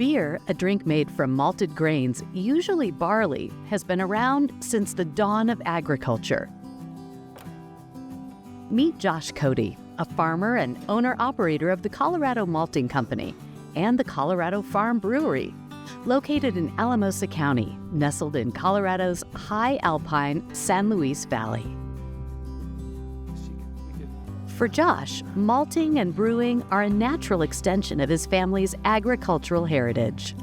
Beer, a drink made from malted grains, usually barley, has been around since the dawn of agriculture. Meet Josh Cody, a farmer and owner-operator of the Colorado Malting Company and the Colorado Farm Brewery, located in Alamosa County, nestled in Colorado's high alpine San Luis Valley. For Josh, malting and brewing are a natural extension of his family's agricultural heritage.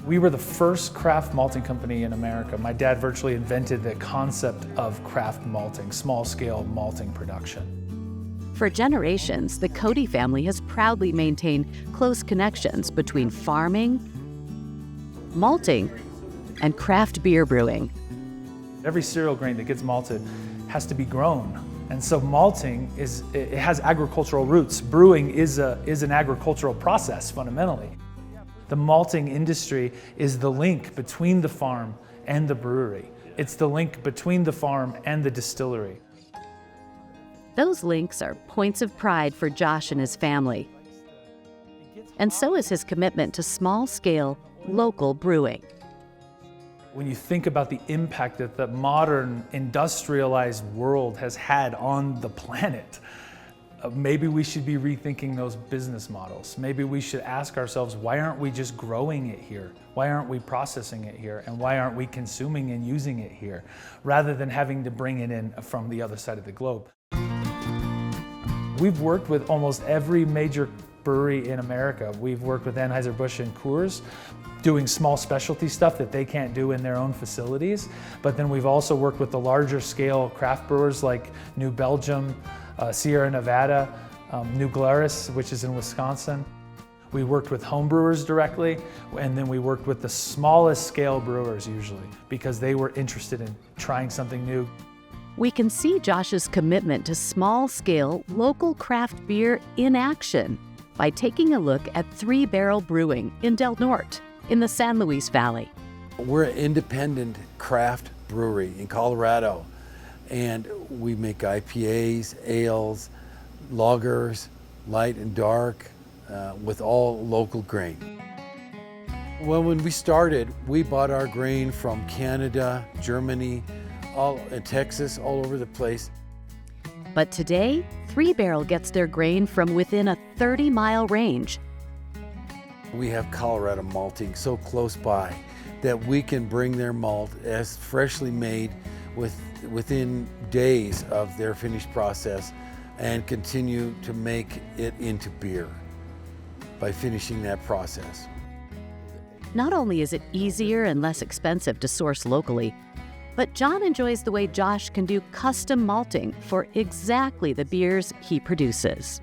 We were the first craft malting company in America. My dad virtually invented the concept of craft malting, small-scale malting production. For generations, the Cody family has proudly maintained close connections between farming, malting, and craft beer brewing. Every cereal grain that gets malted has to be grown. And so malting it has agricultural roots. Brewing is an agricultural process fundamentally. The malting industry is the link between the farm and the brewery. It's the link between the farm and the distillery. Those links are points of pride for Josh and his family. And so is his commitment to small-scale, local brewing. When you think about the impact that the modern industrialized world has had on the planet, maybe we should be rethinking those business models. Maybe we should ask ourselves, why aren't we just growing it here? Why aren't we processing it here? And why aren't we consuming and using it here, rather than having to bring it in from the other side of the globe? We've worked with almost every major brewery in America. We've worked with Anheuser-Busch and Coors, doing small specialty stuff that they can't do in their own facilities. But then we've also worked with the larger scale craft brewers like New Belgium, Sierra Nevada, New Glarus, which is in Wisconsin. We worked with home brewers directly, and then we worked with the smallest scale brewers usually, because they were interested in trying something new. We can see Josh's commitment to small-scale, local craft beer in action by taking a look at 3 Barrel Brewing in Del Norte, in the San Luis Valley. We're an independent craft brewery in Colorado, and we make IPAs, ales, lagers, light and dark, with all local grain. Well, when we started, we bought our grain from Canada, Germany, Texas, all over the place. But today, 3 Barrel gets their grain from within a 30-mile range. We have Colorado Malting so close by that we can bring their malt as freshly made within days of their finished process and continue to make it into beer by finishing that process. Not only is it easier and less expensive to source locally, but John enjoys the way Josh can do custom malting for exactly the beers he produces.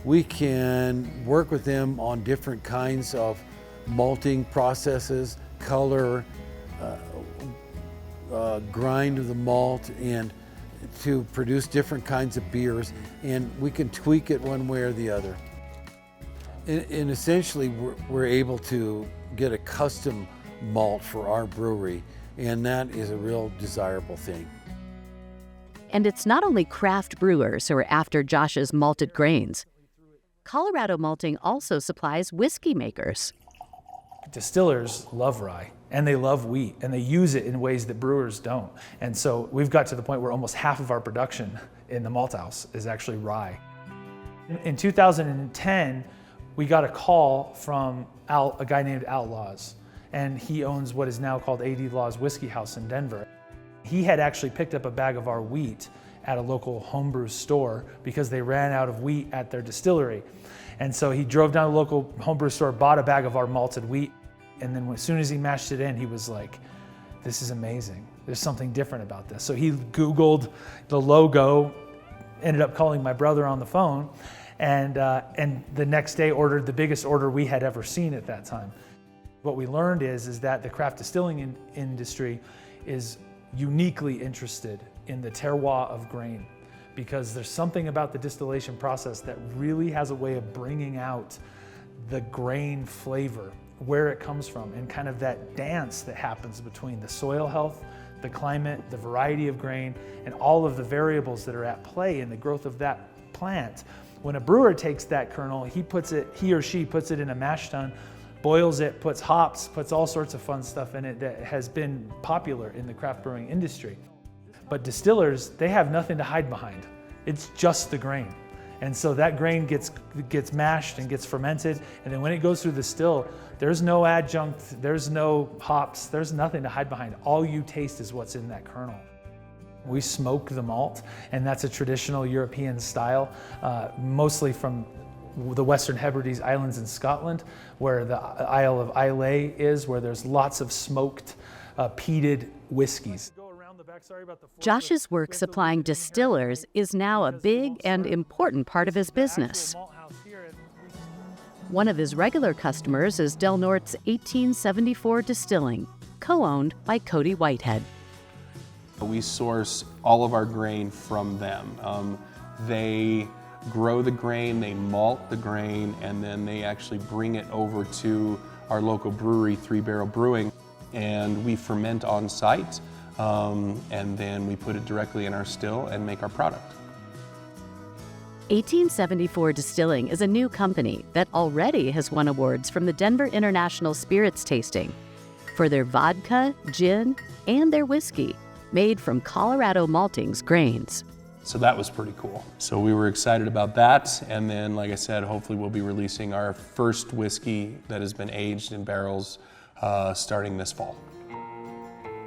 We can work with them on different kinds of malting processes, color, grind of the malt, and to produce different kinds of beers, and we can tweak it one way or the other. And essentially, we're able to get a custom malt for our brewery, and that is a real desirable thing. And it's not only craft brewers who are after Josh's malted grains. Colorado Malting also supplies whiskey makers. Distillers love rye, and they love wheat, and they use it in ways that brewers don't. And so we've got to the point where almost half of our production in the malt house is actually rye. In 2010, we got a call from a guy named Outlaws, and he owns what is now called 80 Laws Whiskey House in Denver. He had actually picked up a bag of our wheat at a local homebrew store because they ran out of wheat at their distillery. And so he drove down to the local homebrew store, bought a bag of our malted wheat, and then as soon as he mashed it in, he was like, this is amazing. There's something different about this. So he Googled the logo, ended up calling my brother on the phone, and the next day ordered the biggest order we had ever seen at that time. What we learned is that the craft distilling industry is uniquely interested in the terroir of grain, because there's something about the distillation process that really has a way of bringing out the grain flavor, where it comes from, and kind of that dance that happens between the soil health, the climate, the variety of grain, and all of the variables that are at play in the growth of that plant. When a brewer takes that kernel, he or she puts it in a mash tun, boils it, puts hops, puts all sorts of fun stuff in it that has been popular in the craft brewing industry. But distillers, they have nothing to hide behind. It's just the grain. And so that grain gets mashed and gets fermented, and then when it goes through the still, there's no adjunct, there's no hops, there's nothing to hide behind. All you taste is what's in that kernel. We smoke the malt, and that's a traditional European style, mostly from the Western Hebrides Islands in Scotland, where the Isle of Islay is, where there's lots of smoked, peated whiskeys. Josh's work supplying distillers is now a big and important part of his business. One of his regular customers is Del Norte's 1874 Distilling, co-owned by Cody Whitehead. We source all of our grain from them. They grow the grain, they malt the grain, and then they actually bring it over to our local brewery, 3 Barrel Brewing, and we ferment on site, and then we put it directly in our still and make our product. 1874 Distilling is a new company that already has won awards from the Denver International Spirits Tasting for their vodka, gin, and their whiskey made from Colorado Malting's grains. So that was pretty cool. So we were excited about that, and then, like I said, hopefully we'll be releasing our first whiskey that has been aged in barrels starting this fall.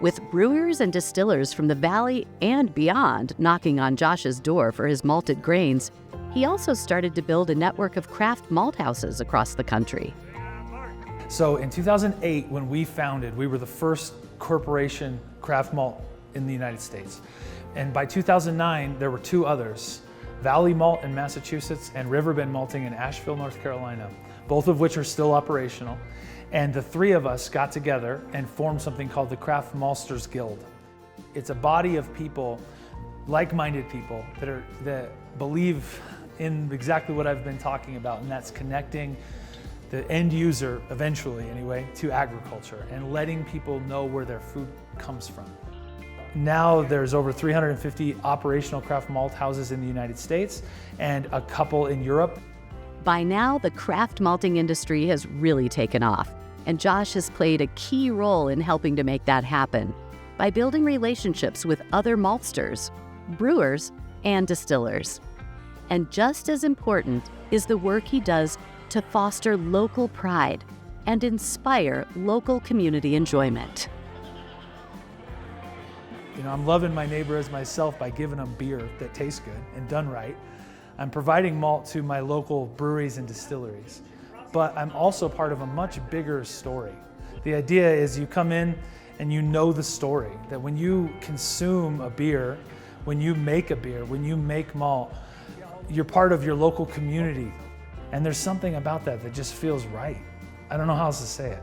With brewers and distillers from the valley and beyond knocking on Josh's door for his malted grains, he also started to build a network of craft malt houses across the country. So in 2008, when we founded, we were the first corporation craft malt in the United States. And by 2009, there were 2 others, Valley Malt in Massachusetts and Riverbend Malting in Asheville, North Carolina, both of which are still operational. And the 3 of us got together and formed something called the Craft Maltsters Guild. It's a body of people, like-minded people, that believe in exactly what I've been talking about, and that's connecting the end user, eventually anyway, to agriculture and letting people know where their food comes from. Now there's over 350 operational craft malt houses in the United States and a couple in Europe. By now, the craft malting industry has really taken off, and Josh has played a key role in helping to make that happen by building relationships with other maltsters, brewers, and distillers. And just as important is the work he does to foster local pride and inspire local community enjoyment. You know, I'm loving my neighbor as myself by giving them beer that tastes good and done right. I'm providing malt to my local breweries and distilleries, but I'm also part of a much bigger story. The idea is you come in and you know the story, that when you consume a beer, when you make a beer, when you make malt, you're part of your local community. And there's something about that that just feels right. I don't know how else to say it.